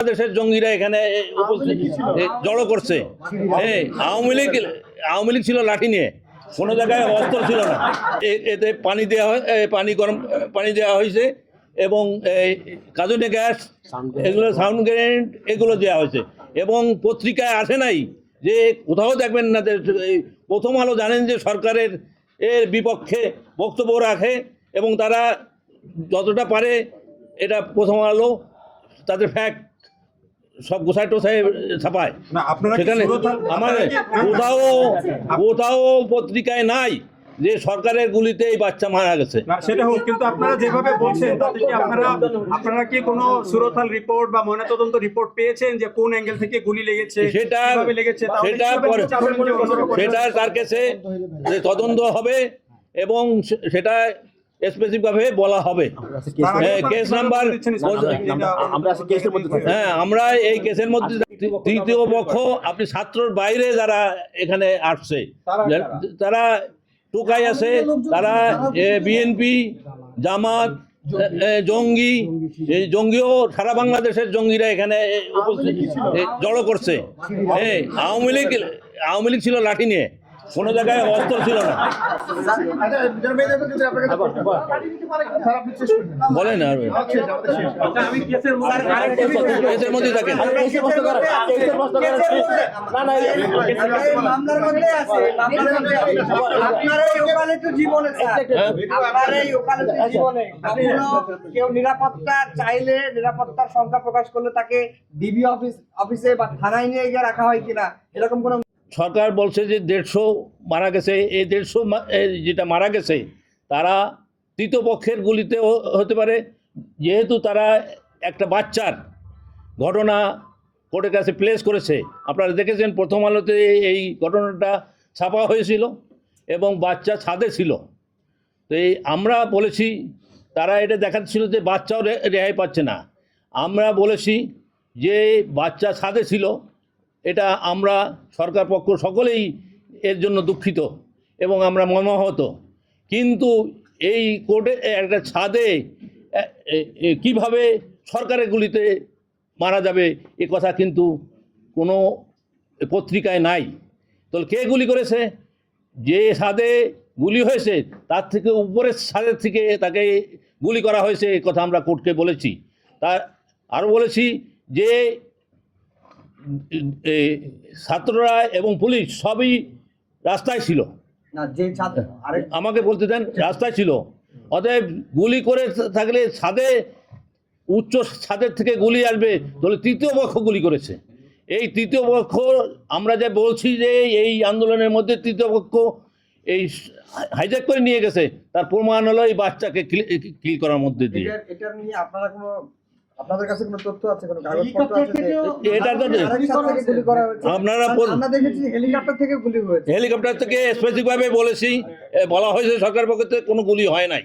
বাংলাদেশের জঙ্গিরা এখানে জড়ো করছে। আওয়ামী লীগ ছিল লাঠি নিয়ে, কোনো জায়গায় অস্ত্র ছিল না। এতে পানি দেওয়া হয়, গরম পানি দেওয়া হয়েছে এবং কাঁদুনে গ্যাস, এগুলো সাউন্ড গ্রেনেড এগুলো দেওয়া হয়েছে। এবং পত্রিকায় আসে নাই যে কোথাও দেখবেন না যে প্রথম আলো জানেন যে সরকারের এর বিপক্ষে বক্তব্য রাখে এবং তারা যতটা পারে এটা প্রথম আলো তাদের ফ্যাক্ট সব গোছায় টোছায় ছাপায়। সেখানে আমার কোথাও পত্রিকায় নাই যে সরকারের গুলিতে এই বাচ্চা মারা গেছে। সেটা হোক, কিন্তু আপনারা যেভাবে বলছেন তাতে কি আপনারা কি কোনো সুরতাল রিপোর্ট বা ময়নাতদন্ত রিপোর্ট পেয়েছেন যে কোন অ্যাঙ্গেল থেকে গুলি লেগেছে, সেটা তার কাছে তদন্ত হবে এবং সেটা স্পেসিফিক ভাবে বলা হবে। কেস নাম্বার, হ্যাঁ, আমরা এই কেসের মধ্যে তৃতীয় পক্ষ, আপনি ছাত্রর বাইরে যারা এখানে আসছে, তারা টোকাই আছে, তারা বিএনপি, জামাত, জঙ্গি, এই জঙ্গিও সারা বাংলাদেশের জঙ্গিরা এখানে জড়ো করছে। আওয়ামী লীগ ছিল লাঠি নিয়ে, কোনো জায়গায় অস্ত্র ছিল না। বলেন আর কেসের মধ্যে থাকেন। কেউ নিরাপত্তা চাইলে, নিরাপত্তার সংখ্যা প্রকাশ করলে তাকে ডিবি অফিসে বা থানায় নিয়ে গিয়ে রাখা হয় কিনা, এরকম কোনো? সরকার বলছে যে 150 মারা গেছে। এই 150 যেটা মারা গেছে তারা তৃতীয় পক্ষের গুলিতে হতে পারে, যেহেতু তারা একটা বাচ্চার ঘটনা কোর্টের কাছে প্লেস করেছে। আপনারা দেখেছেন প্রথম আলোতে এই ঘটনাটা ছাপা হয়েছিল এবং বাচ্চা ছাদে ছিল। তো আমরা বলেছি, তারা এটা দেখাচ্ছিল যে বাচ্চাও রেহাই পাচ্ছে না। আমরা বলেছি যে বাচ্চা ছাদে ছিল, এটা আমরা সরকার পক্ষ সকলেই এর জন্য দুঃখিত এবং আমরা মর্মাহত। কিন্তু এই কোর্টে একটা ছাদে কিভাবে সরকারের গুলিতে মারা যাবে এ কথা কিন্তু কোনো পত্রিকায় নাই। তো কে গুলি করেছে? যে ছাদে গুলি হয়েছে তার থেকে উপরের ছাদের থেকে তাকে গুলি করা হয়েছে, এ কথা আমরা কোর্টকে বলেছি। তা আরও বলেছি যে ছাত্ররা এবং পুলিশ সবই রাস্তায় ছিল। আমাকে বলতে দেন, রাস্তায় ছিল। অতএব গুলি করে থাকলে উচ্চ ছাদের থেকে গুলি আসবে, তাহলে তৃতীয় পক্ষ গুলি করেছে। এই তৃতীয় পক্ষ, আমরা যা বলছি যে এই আন্দোলনের মধ্যে তৃতীয় পক্ষ এই হাইজ্যাক করে নিয়ে গেছে, তার প্রমাণ হলো এই বাচ্চাকে কিল করার মধ্যে দিয়ে। এটা নিয়ে আপনাদের কাছে কোনো তথ্য আছে, কোনো কাগজপত্র আছে? আমরা দেখেছি হেলিকপ্টার থেকে গুলি হয়েছে। হেলিকপ্টার থেকে স্পেসিফিকভাবে বলা হয়েছে সরকার পক্ষ থেকে কোনো গুলি হয় নাই।